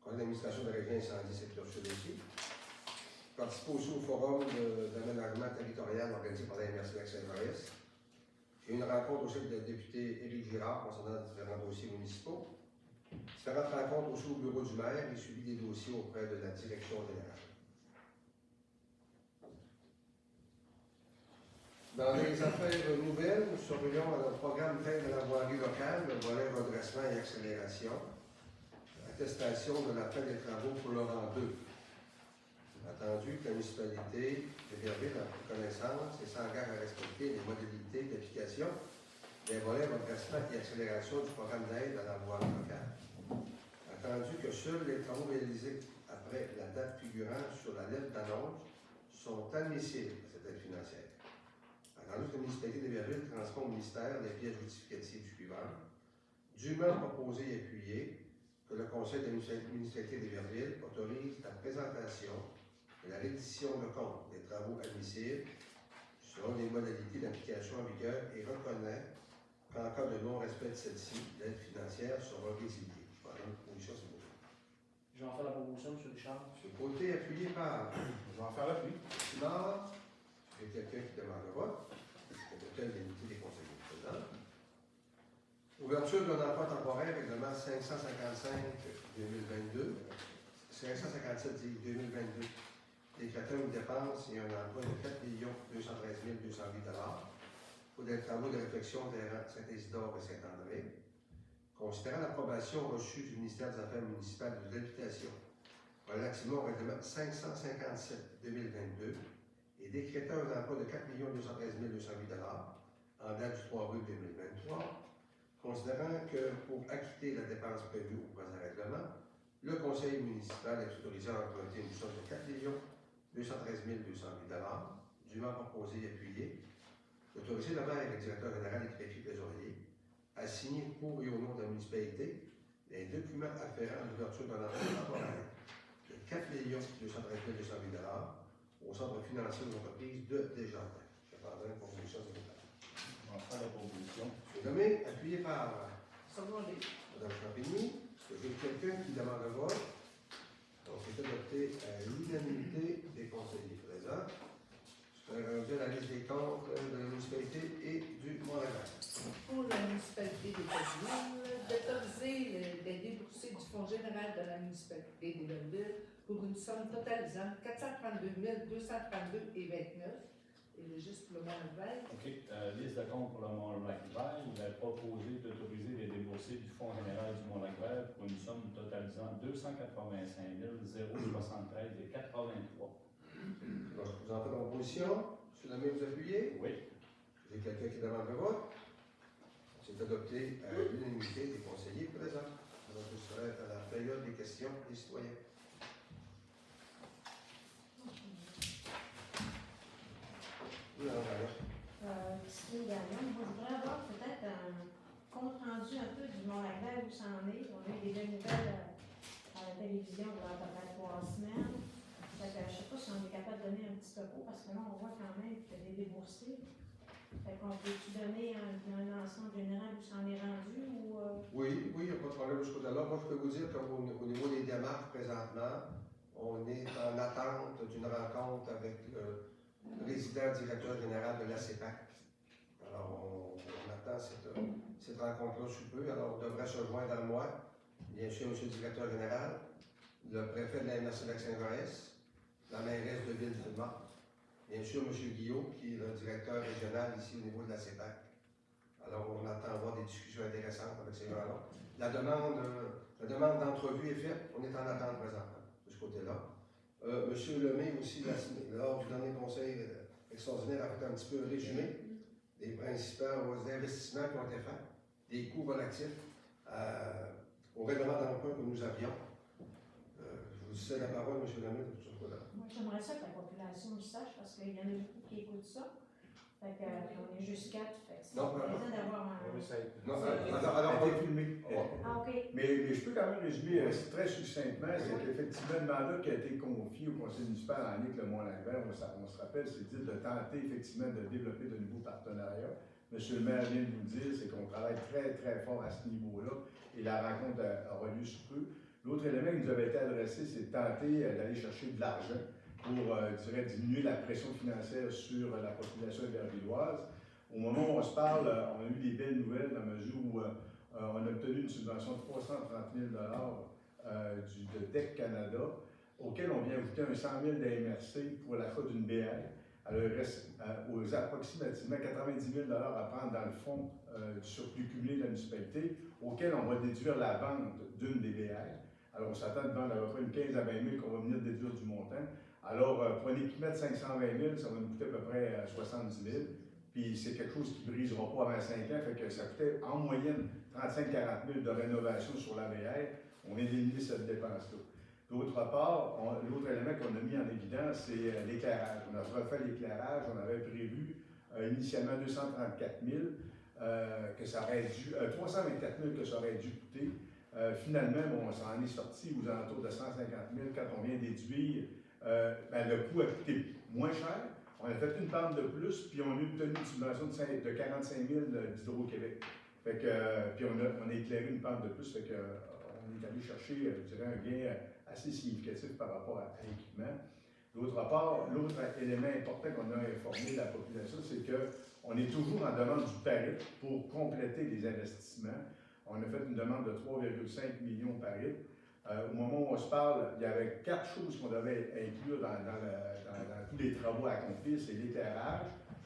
Conseil d'administration de la région incendie Secteur Sud aussi. J'ai participé aussi au forum d'aménagement territorial organisé par la MRC Lac-Saint-Maurice. J'ai eu une rencontre aussi avec le député Éric Girard concernant différents dossiers municipaux. Différentes rencontres aussi au bureau du maire et suivi des dossiers auprès de la direction générale. Dans les affaires nouvelles, nous surveillons à notre programme Fin de la voirie locale, le volet redressement et accélération. Attestation de la fin des travaux pour le rang 2. Attendu que la municipalité de Verville en pris connaissance et s'engage à respecter les modalités d'application des volets redressement et accélération du programme d'aide à la voirie locale. Attendu que seuls les travaux réalisés après la date figurant sur la lettre d'annonce sont admissibles à cette aide financière. Attendu que la municipalité de Verville transmet au ministère les pièces justificatives suivantes, dûment proposées et appuyées, que le Conseil de la municipalité de Verville autorise la présentation et la reddition de compte des travaux admissibles selon les modalités d'application en vigueur et reconnaît qu'en cas de non-respect de celle-ci, l'aide financière sera résiliée. Je prends une position, c'est beau. Je vais en faire la proposition, M. Richard. Ce côté appuyé par Je vais en faire l'appui. Nord, j'ai quelqu'un qui demande le vote. C'est l'unité des conseillers présents. Ouverture d'un emploi temporaire, règlement 555-2022, 557-2022, décrétant une dépense et un emploi de 4 213 208 pour des travaux de réfection des rangs Saint-Isidore et Saint-André. Considérant l'approbation reçue du ministère des Affaires municipales et de l'Habitation relativement au règlement 557-2022 et décrétant un emploi de 4 213 208 en date du 3 avril 2023, considérant que pour acquitter la dépense prévue au présent règlement, le conseil municipal est autorisé à emprunter une somme de 4 213 208 dûment proposé et appuyé, d'autoriser le maire et le directeur général et greffier trésorier à signer pour et au nom de la municipalité les documents afférents à l'ouverture d'un emploi temporaire de 4 213 208 au centre financier de l'entreprise de Desjardins. Je prendrai une proposition secrétaire. Je vais en faire la proposition. Je suis nommé, appuyé par Secondé. Mme Champigny. Est-ce que j'ai quelqu'un qui demande le vote? Donc, c'est adopté à l'unanimité des conseillers présents. rendu à la liste des comptes de la municipalité et du Mont-Lagrave. Pour la municipalité des Belleville, d'autoriser les déboursés du Fonds général de la municipalité des Belleville pour une somme totalisant 432 232,29 et le juste pour le Mont-Lagrave. OK. Liste de compte pour le Mont-Lagrave. Il est proposé d'autoriser les déboursés du Fonds général du Mont-Lagrave pour une somme totalisant 285 073,83. Donc, je vous entends en position. Monsieur Lemay, vous appuyez. Oui. J'ai quelqu'un qui demande le vote. C'est adopté à l'unanimité des conseillers présents. Alors, je serai à la période des questions des citoyens. Oui, Madame Gagnon. Christine Gagnon, moi, je voudrais avoir peut-être un compte rendu un peu du Mont-Lagrave où ça en est. On a eu des belles nouvelles à la télévision il y a à peu près 3 semaines. Fait que, je ne sais pas si on est capable de donner un petit topo parce que là, on voit quand même qu'il y a des déboursés. Fait qu'on peut-tu donner un ensemble général où ça en est rendu ou. Oui, il n'y a pas de problème de ce côté-là. Moi, je peux vous dire qu'au niveau des démarches présentement, on est en attente d'une rencontre avec le président directeur général de la CEPAC. Alors, on attend cette rencontre-là sous peu. Alors, on devrait se joindre à moi, bien sûr, M. le directeur général, le préfet de la MRC Lac-Saint-Maurice, la mairesse de Ville-Filmont, bien sûr, M. Guillaume, qui est le directeur régional ici au niveau de la CEPAC. Alors, on attend avoir des discussions intéressantes avec ces gens-là. La demande d'entrevue est faite. On est en attente présentement de ce côté-là. M. Lemay aussi, lors du dernier conseil extraordinaire, a fait un petit peu un résumé des principaux investissements qui ont été faits, des coûts relatifs au règlement d'emprunt que nous avions. Je vous cède la parole, M. Lemay, sur ce côté-là. Moi, j'aimerais ça que la population le sache parce qu'il y en a beaucoup qui écoutent ça. Fait que, on est juste 4. Fait que c'est plaisant d'avoir un. Oui, ça a été. Non, a été filmé. Ah, OK. Mais je peux quand même résumer très succinctement, c'est qu'effectivement, le mandat qui a été confié au conseil municipal en lien avec le Mont-Lagrave, on se rappelle, c'est de tenter effectivement de développer de nouveaux partenariats. Monsieur le maire vient de nous dire, c'est qu'on travaille très, très fort à ce niveau-là et la rencontre aura lieu sous peu. L'autre élément qui nous avait été adressé, c'est de tenter d'aller chercher de l'argent pour, je dirais, diminuer la pression financière sur la population vervilloise. Au moment où on se parle, on a eu des belles nouvelles dans la mesure où on a obtenu une subvention de 330 000 de DEC Canada, auquel on vient ajouter un 100 000 d'AMRC pour l'achat d'une BR. Alors, il reste aux approximativement 90 000 à prendre dans le fonds du surplus cumulé de la municipalité, auquel on va déduire la vente d'une des BR. Alors, on s'attend de vendre à peu près une 15 à 20 000 qu'on va venir déduire du montant. Alors, pour un équipement de 520 000, ça va nous coûter à peu près 70 000. Puis, c'est quelque chose qui ne brisera pas avant 5 ans, fait que ça coûtait en moyenne 35 000 à 40 000 de rénovation sur la VR. On vient d'éliminer cette dépense-là. D'autre part, l'autre élément qu'on a mis en évidence, c'est l'éclairage. On a refait l'éclairage, on avait prévu initialement 234 000, que ça aurait dû, 324 000 que ça aurait dû coûter. Finalement, bon, ça en est sorti aux alentours de 150 000 quand on vient déduire. Le coût a coûté moins cher. On a fait une pente de plus, puis on a obtenu une subvention de 45 000 d'Hydro-Québec. Fait que, puis on a éclairé une pente de plus, fait que, on est allé chercher, je dirais, un gain assez significatif par rapport à l'équipement. D'autre part, l'autre élément important qu'on a informé la population, c'est qu'on est toujours en demande du PARIP pour compléter les investissements. On a fait une demande de 3,5 millions PARIP. Au moment où on se parle, il y avait 4 choses qu'on devait inclure dans tous les travaux à accomplir. C'est l'éclairage,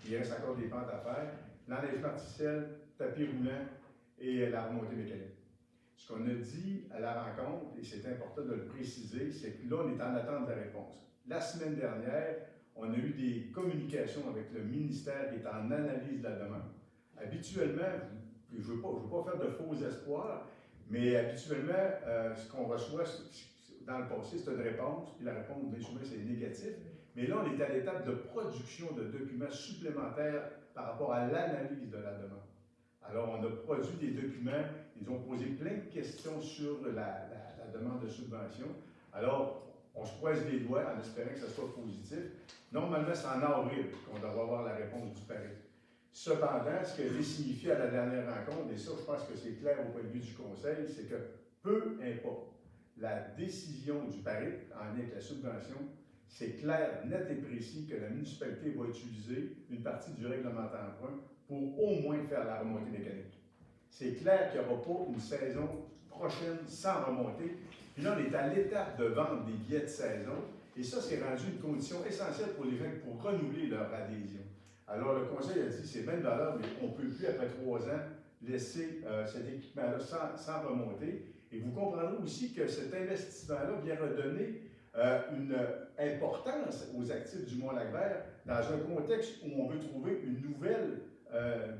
il reste encore des pentes à faire, l'enneigement artificiel, tapis roulant et la remontée mécanique. Ce qu'on a dit à la rencontre, et c'est important de le préciser, c'est que là, on est en attente de la réponse. La semaine dernière, on a eu des communications avec le ministère qui est en analyse de la demande. Habituellement, je ne veux pas faire de faux espoirs, mais habituellement, ce qu'on reçoit dans le passé, c'est une réponse, puis la réponse, bien souvent, c'est négatif. Mais là, on est à l'étape de production de documents supplémentaires par rapport à l'analyse de la demande. Alors, on a produit des documents, ils ont posé plein de questions sur la demande de subvention. Alors, on se croise les doigts en espérant que ça soit positif. Normalement, c'est en avril qu'on devrait avoir la réponse du PARIP. Cependant, ce que j'ai signifié à la dernière rencontre, et ça, je pense que c'est clair au point de vue du Conseil, c'est que peu importe la décision du PARIP en lien avec la subvention, c'est clair, net et précis que la municipalité va utiliser une partie du règlement d'emprunt pour au moins faire la remontée mécanique. C'est clair qu'il n'y aura pas une saison prochaine sans remontée. Puis là, on est à l'étape de vendre des billets de saison. Et ça, c'est rendu une condition essentielle pour les gens pour renouveler leur adhésion. Alors, le conseil a dit, c'est bien de valeur, mais on ne peut plus, après 3 ans, laisser cet équipement-là sans remonter. Et vous comprendrez aussi que cet investissement-là vient redonner une importance aux actifs du Mont-Lac-Vert dans un contexte où on veut trouver une nouvelle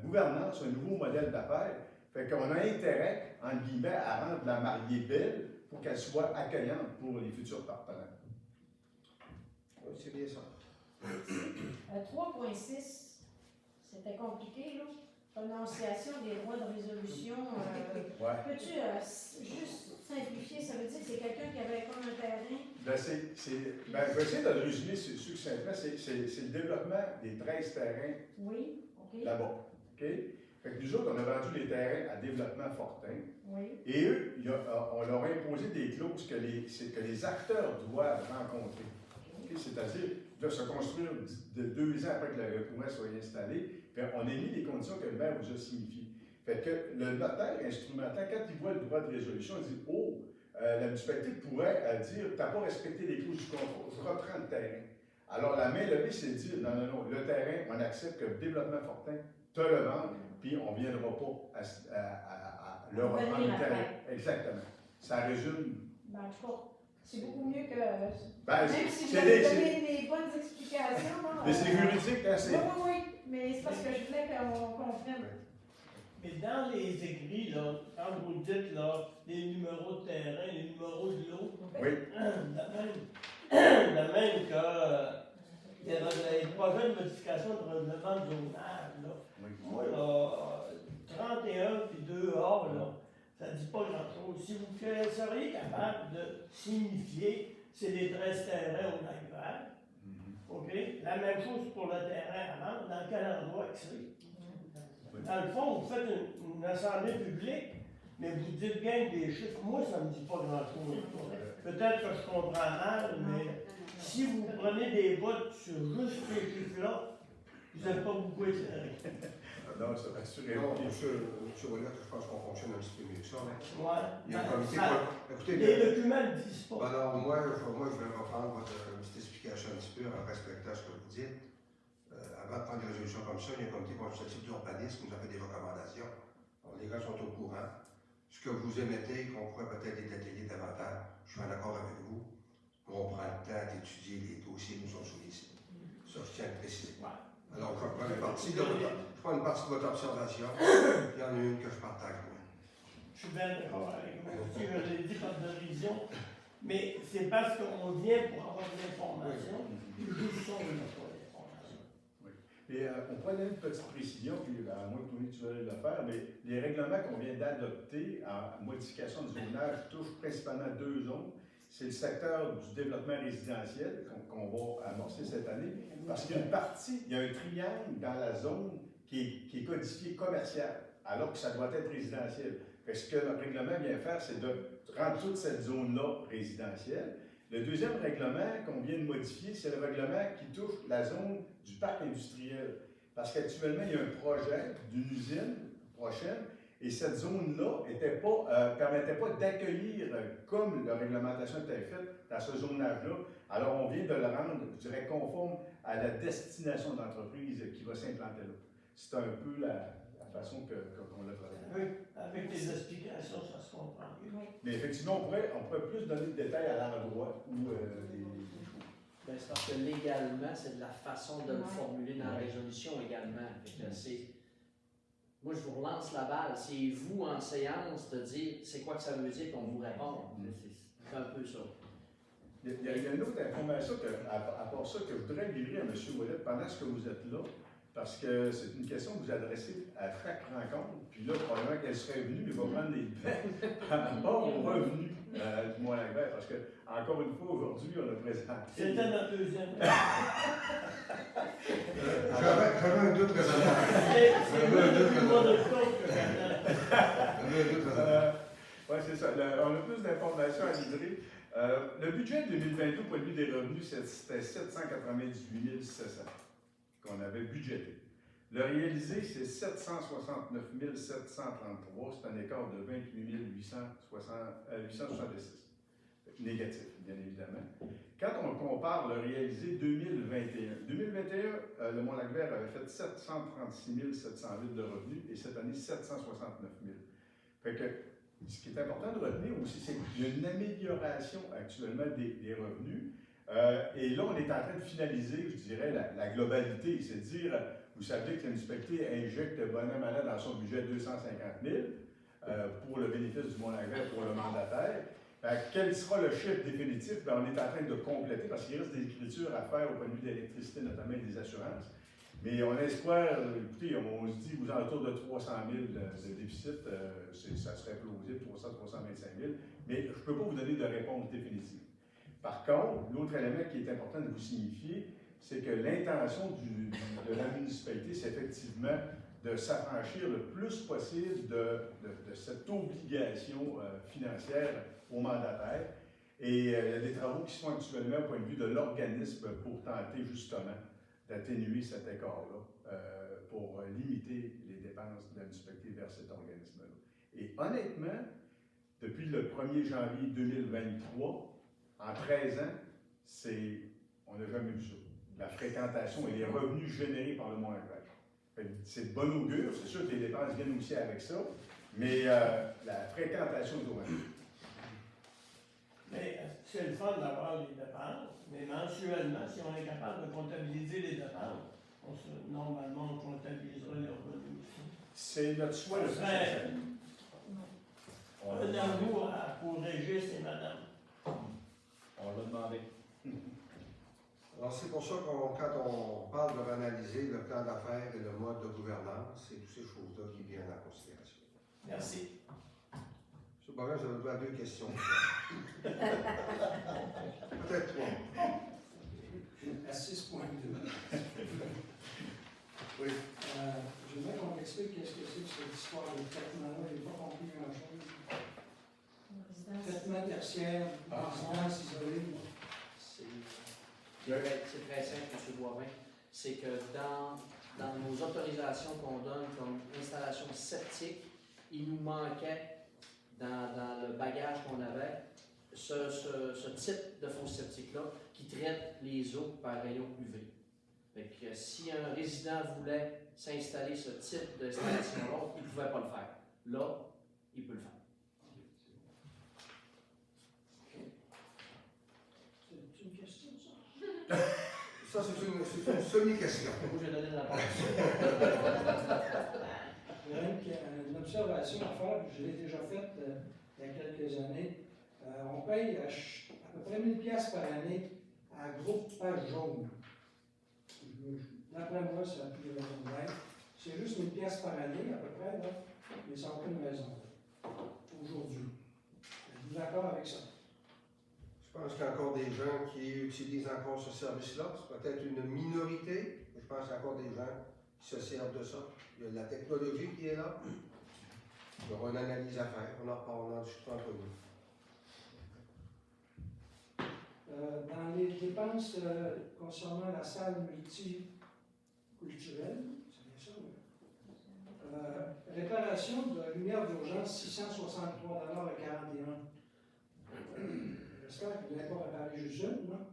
gouvernance, un nouveau modèle d'affaires. Fait qu'on a intérêt, entre guillemets, à rendre la mariée belle pour qu'elle soit accueillante pour les futurs partenaires. Oui, c'est bien ça. 3.6, c'était compliqué, là. Prononciation des droits de résolution. Peux-tu juste simplifier? Ça veut dire que c'est quelqu'un qui avait comme un terrain? Je vais essayer de le résumer succinctement. C'est le développement des 13 terrains Oui, OK. là-bas. OK? Fait que nous autres, on a vendu les terrains à Développement Fortin. Oui. Et eux, on leur a imposé des clauses que les acteurs doivent rencontrer. Okay? C'est-à-dire, de se construire 2 ans après que le courant soit installé. Puis on a mis les conditions que le maire vous a signifiées. Fait que le notaire instrumental, quand il voit le droit de résolution, il dit « Oh, la municipalité pourrait dire « Tu n'as pas respecté les clauses du contrat, je reprends le terrain. » Alors la main levée, c'est de dire « Non, non, non, le terrain, on accepte que le Développement Fortin te le vende, puis on ne viendra pas à le reprendre le terrain. » Exactement. Ça résume. Ben, en tout cas, c'est beaucoup mieux que. Ben, même si vous avez donné des bonnes explications. Mais c'est juridique, hein, c'est. Oui. Mais c'est parce que je voulais qu'on comprenne. Mais dans les écrits, là, quand vous dites là, les numéros de terrain, les numéros de l'eau, Oui. de même que les projets de modification de règlement de zonage, là, moi, là, 31 puis 2A, là, ça ne dit pas grand-chose. Si vous seriez capable de signifier, c'est les 13 terrains au Lac-Vert. OK? La même chose pour le terrain à vendre, dans quel endroit que c'est. Dans le fond, vous faites une assemblée publique, mais vous dites bien des chiffres. Moi, ça ne me dit pas grand-chose. Peut-être que je comprends mal, mais si vous prenez des votes sur juste ces chiffres-là, vous n'êtes pas beaucoup éclairé. Non, ça assurément. Non, monsieur Ouellet, je pense qu'on fonctionne un petit peu mieux que ça. Ouais. Il y a un comité écoutez, les documents ne disent pas. Ben non, moi, je vais reprendre votre petite explication un petit peu en respectant ce que vous dites. Avant de prendre des résolutions comme ça, il y a un comité consultatif d'urbanisme qui nous a fait des recommandations. Alors, les gens sont au courant. Ce que vous émettez, qu'on pourrait peut-être détailler davantage, je suis en accord avec vous. On prend le temps d'étudier les dossiers qui nous sont soumis ici. Ça, je tiens à le préciser. Alors, je prends une partie de votre observation. Il y en a une que je partage, moi. Je suis bien d'accord avec vous. Si je l'ai dit par dérision, mais c'est parce qu'on vient pour avoir de l'information, juste ça, on n'a pas d'information. Oui. Et on pourrait donner une petite précision, puis à moins que Tony, tu veuilles le faire, mais les règlements qu'on vient d'adopter en modification du zonage touchent principalement 2 zones. C'est le secteur du développement résidentiel qu'on va amorcer cette année, parce qu'il y a une partie, il y a un triangle dans la zone qui est codifié commercial, alors que ça doit être résidentiel. Ce que notre règlement vient faire, c'est de rendre toute cette zone-là résidentielle. Le deuxième règlement qu'on vient de modifier, c'est le règlement qui touche la zone du parc industriel. Parce qu'actuellement, il y a un projet d'une usine prochaine, et cette zone-là ne permettait pas d'accueillir comme la réglementation était faite dans ce zonage-là. Alors, on vient de le rendre, je dirais, conforme à la destination d'entreprise qui va s'implanter là. C'est un peu la façon qu'on l'a travaillé. Oui, avec les explications, ça se comprend mieux. Mais effectivement, on pourrait plus donner de détails à l'endroit où les choses. Ben, c'est parce que légalement, c'est de la façon de le formuler dans la résolution également. Moi, je vous relance la balle. C'est vous, en séance, de dire c'est quoi que ça veut dire qu'on vous répond. C'est un peu ça. Il y a une autre information, à part ça, que je voudrais livrer à M. Ouellet pendant ce que vous êtes là, parce que c'est une question que vous adressez à chaque rencontre. Puis là, probablement qu'elle serait venue, mais va prendre des peines par rapport aux revenus du Mont-Lac-Vert. Parce que, encore une fois, aujourd'hui, on a présenté. C'était notre deuxième. J'avais un doute raisonnable. Oui, c'est ça. On a plus d'informations à livrer. Le budget 2022 au point de vue des revenus, c'était 798 700 qu'on avait budgété. Le réalisé, c'est 769 733, c'est un écart de 28 866. Négatif, bien évidemment. Quand on compare le réalisé 2021, le Mont-Lac-Vert avait fait 736 708 de revenus et cette année 769 000. Fait que ce qui est important de retenir aussi, c'est qu'il y a une amélioration actuellement des revenus. Et là, on est en train de finaliser, je dirais, la globalité. C'est-à-dire, vous savez que la municipalité injecte bon an mal an dans son budget 250 000 pour le bénéfice du Mont-Lac-Vert pour le mandataire. Quel sera le chiffre définitif? Bien, on est en train de compléter parce qu'il reste des écritures à faire au point de vue de l'électricité, notamment des assurances. Mais on espère, écoutez, on se dit aux alentours de 300 000 de déficit, ça serait plausible, 300 325 000, mais je ne peux pas vous donner de réponse définitive. Par contre, l'autre élément qui est important de vous signifier, c'est que l'intention de la municipalité, c'est effectivement de s'affranchir le plus possible de cette obligation financière aux mandataires. Et il y a des travaux qui se font actuellement au point de vue de l'organisme pour tenter justement d'atténuer cet écart-là, pour limiter les dépenses de la municipalité vers cet organisme-là. Et honnêtement, depuis le 1er janvier 2023, en 13 ans, on n'a jamais vu ça. La fréquentation et les revenus générés par le Mont-Lac-Vert. C'est de bon augure, c'est sûr que les dépenses viennent aussi avec ça, mais la fréquentation est au rendez-vous. Mais c'est le fun d'avoir les dépenses, mais mensuellement, si on est capable de comptabiliser les dépenses, normalement, on comptabilisera les revenus aussi. C'est notre souhait. Un amour pour Régis et Madame. On l'a demandé. Alors, c'est pour ça quand on parle de réanalyser le plan d'affaires et le mode de gouvernance, c'est toutes ces choses-là qui viennent en considération. Merci. M. Borin, j'avais droit à 2 questions. Peut-être 3. À 6.2. Oui. J'aimerais qu'on m'explique qu'est-ce que c'est que cette histoire de traitement-là. Je n'ai pas compris grand-chose. Traitement tertiaire, résidence isolée. C'est très simple, M. Boivin. C'est que dans nos autorisations qu'on donne comme installation septique, il nous manquait dans le bagage qu'on avait ce type de fosse septique-là qui traite les eaux par rayon UV. Fait que si un résident voulait s'installer ce type d'installation-là, il ne pouvait pas le faire. Là, il peut le faire. C'est une question, ça? Ça, c'est une semi-question. Moi, j'ai donné la parole. Il y a une observation à faire, je l'ai déjà faite il y a quelques années. On paye à peu près 1 000 $ par année à groupe page jaune. D'après moi, ça n'a plus de raison d'être. C'est juste 1 000 $ par année, à peu près, là, mais ça n'a aucune raison aujourd'hui. Êtes-vous d'accord avec ça? Je pense qu'il y a encore des gens qui utilisent encore ce service-là. C'est peut-être une minorité, mais je pense qu'il y a encore des gens qui se servent de ça. Il y a la technologie qui est là. Il y aura une analyse à faire. On en discutera entre nous. Dans les dépenses concernant la salle multiculturelle, c'est bien ça, oui. Réparation de lumière d'urgence, 663,41 $. J'espère que vous n'avez pas réparé juste une, non?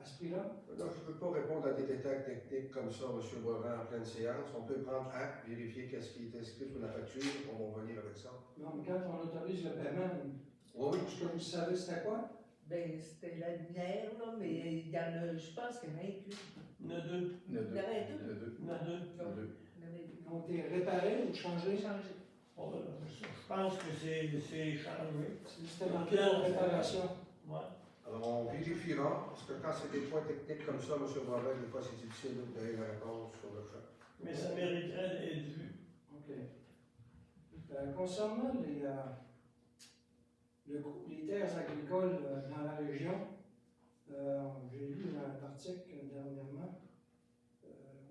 À ce prix-là? Non, je ne peux pas répondre à des détails techniques comme ça, M. Boivin, en pleine séance. On peut prendre acte, vérifier qu'est-ce qui est inscrit sur la facture, on va revenir avec ça. Non, mais quand on autorise le paiement, Oui. est-ce que vous savez c'était quoi? Ben, c'était la lumière, là, mais il y en a, je pense qu'il y en a inclus. Il y en a 2. Il y en avait 2. Il y en a 2. Il y en avait 2. Ils ont été réparés ou changés? Changé. Oh, je pense que c'est changé. C'était dans quelle réparation? Ouais. Alors, on vérifiera, parce que quand c'est des points techniques comme ça, M. Boivin, des fois, c'est difficile de donner la réponse sur le champ. Mais ça mériterait d'être vu. OK. Concernant les terres agricoles dans la région, j'ai lu un article dernièrement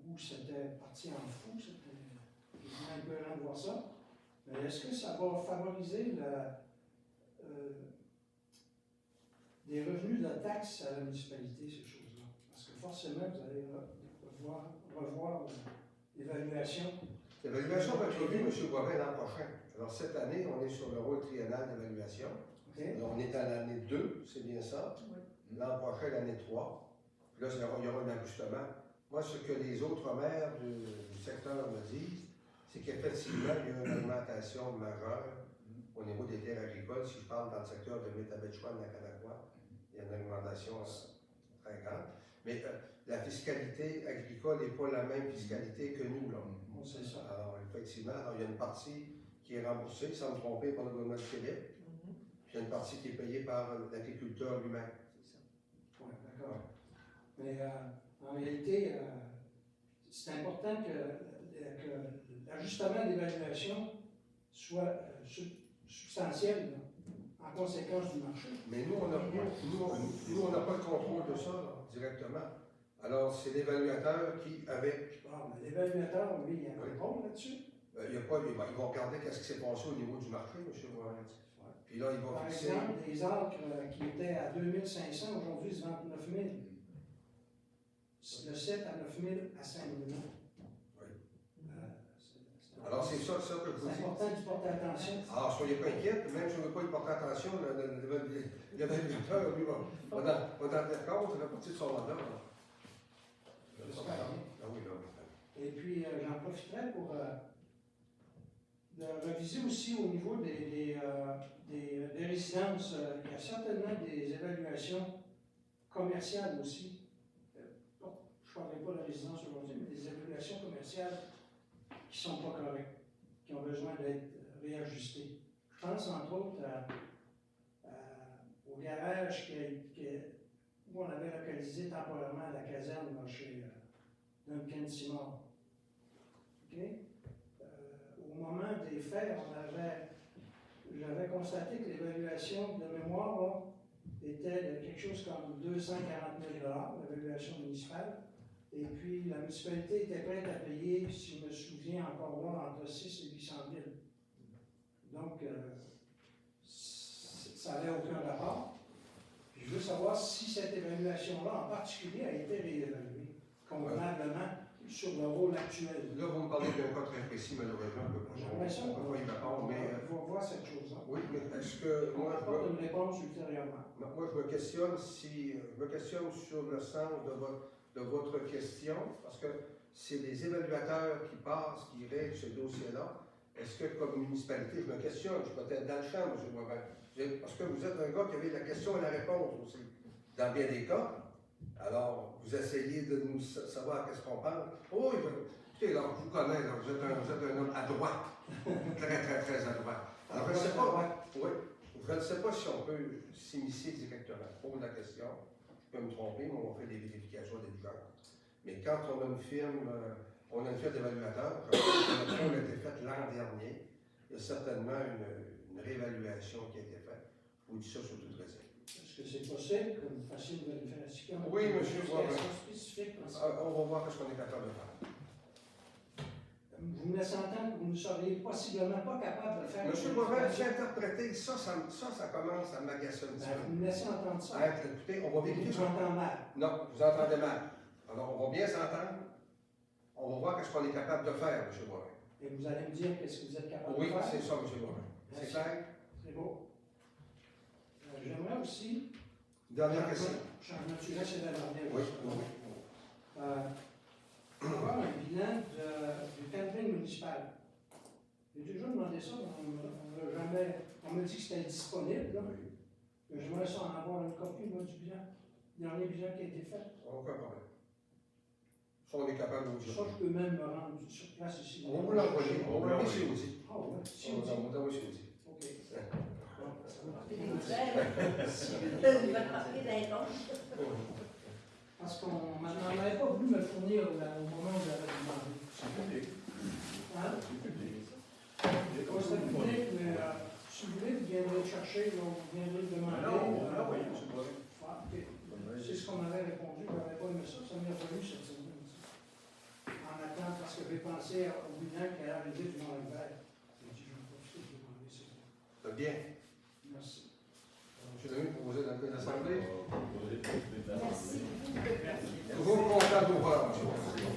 où c'était parti en fou, c'était un peu rare de voir ça. Mais est-ce que ça va favoriser des revenus de taxes à la municipalité, ces choses-là. Parce que forcément, vous allez revoir l'évaluation. L'évaluation va être revue, M. Boivin, l'an prochain. Alors, cette année, on est sur le rôle triennal d'évaluation. OK? On est à l'année 2, c'est bien ça. L'an prochain, l'année 3. Puis là, il y aura un ajustement. Moi, ce que les autres maires du secteur me disent, c'est qu'effectivement, il y a une augmentation majeure au niveau des terres agricoles. Si je parle dans le secteur de Métabetchouan-Nacanacois, il y a une augmentation très grande. Mais la fiscalité agricole n'est pas la même fiscalité que nous, là. C'est ça. Alors, effectivement, il y a une partie qui est remboursée, sans me tromper, par le gouvernement du Québec. Puis il y a une partie qui est payée par l'agriculteur lui-même. Oui, d'accord. Mais en réalité, c'est important que l'ajustement d'évaluation soit substantiel là, en conséquence du marché. Mais nous, on n'a pas le contrôle de ça là, directement. Alors, c'est l'évaluateur qui, avec... Ah, mais l'évaluateur, lui, il a un rôle là-dessus. Il va regarder qu'est-ce qui s'est passé au niveau du marché, M. Morin. Puis là, il va Par fixer... exemple, des acres qui étaient à 2500, aujourd'hui, ils se vendent 9000. Le 7 à 9000 à 5000. Oui. Alors, c'est ça que je vous C'est dis. important d'y porter attention. Ah, soyez pas inquiets, même si on ne veut pas y porter attention, l'évaluateur, lui, va dans tenir compte, ça fait partie de son mandat. J'espère bien. Ah oui, là. Et puis, j'en profiterai pour de réviser aussi au niveau des résidences. Il y a certainement des évaluations commerciales aussi. Bon, je ne parlerai pas de la résidence aujourd'hui, mais des évaluations commerciales qui ne sont pas correctes, qui ont besoin d'être réajustées. Je pense entre autres au garage où on avait localisé temporairement la caserne là, chez Duncan Simard. OK? Au moment des faits, j'avais constaté que l'évaluation de mémoire là, était de quelque chose comme 240 000 $, l'évaluation municipale. Et puis, la municipalité était prête à payer, si je me souviens encore là, entre 6 et 800 000. Donc, ça n'avait aucun rapport. Puis, je veux savoir si cette évaluation-là, en particulier, a été réévaluée convenablement sur le rôle actuel. Là, vous me parlez d'un cas très précis, malheureusement. J'aimerais ça. On va y répondre, mais... On va voir cette chose-là. Oui, mais est-ce que... On va apporter une réponse ultérieurement. Moi, je me questionne sur le sens de votre question, parce que c'est les évaluateurs qui passent, qui règlent ce dossier-là. Est-ce que, comme municipalité, je me questionne, je suis peut-être dans le champ, M. Boivin, parce que vous êtes un gars qui avait la question et la réponse aussi, dans bien des cas. Alors, vous essayez de nous savoir qu'est-ce qu'on parle. Oh, écoutez, là, je vous connais, là, vous êtes un homme à droite, très, très, très à droite. Alors, je ne sais pas, oui, je ne sais pas si on peut s'immiscer directement. Je pose la question, je peux me tromper, mais on fait des vérifications diligences. Mais quand on a une firme d'évaluateurs, le contrôle a été fait l'an dernier, il y a certainement une réévaluation qui a été faite. Je vous dis ça sur toute réserve. Est-ce que c'est possible que vous fassiez une vérification? Oui, monsieur. Spécifique. On va voir ce qu'on est capable de faire. Vous me laissez entendre que vous ne seriez possiblement pas capable de faire. Monsieur Boivin, j'ai interprété, ça commence à m'agacer un petit peu. Vous me laissez entendre ça. Écoutez, on va vérifier. Vous entendez mal. Non, vous entendez mal. Alors, on va bien s'entendre. On va voir ce qu'on est capable de faire, monsieur Boivin. Et vous allez me dire qu'est-ce que vous êtes capable Oui, de faire? c'est ça, monsieur Boivin. C'est clair? C'est beau. J'aimerais aussi. Dernière question. Changement de sujet, c'est la dernière. Oui. Avoir un bilan du camping municipal. J'ai déjà demandé ça, on m'a dit que c'était disponible. Là. Mais j'aimerais ça en avoir une copie moi, du bilan, dernier bilan qui a été fait. Aucun problème. Ça, on est capable de vous dire. Ça, je peux même me rendre sur place ici. On va vous l'envoyer. On va l'envoyer chez Audi. Ah ouais, si On Audi. va vous l'envoyer chez Audi. OK. Parce qu'on n'avait pas voulu me fournir au moment où j'avais demandé. C'est public. Hein? C'est public. C'est public, mais si vous voulez, vous viendrez le chercher, vous viendrez le demander. Non, oui, c'est vrai. C'est ce qu'on m'avait répondu, je n'avais pas aimé ça, ça m'est revenu cette semaine. En attendant, parce que j'ai pensé au bilan qui allait arriver du Mont-Lambert. J'ai dit, je vais profiter de demander ça. Très bien. Merci. M. Lemay, proposé dans le cas de l'Assemblée. Merci. Toujours content de vous voir, M.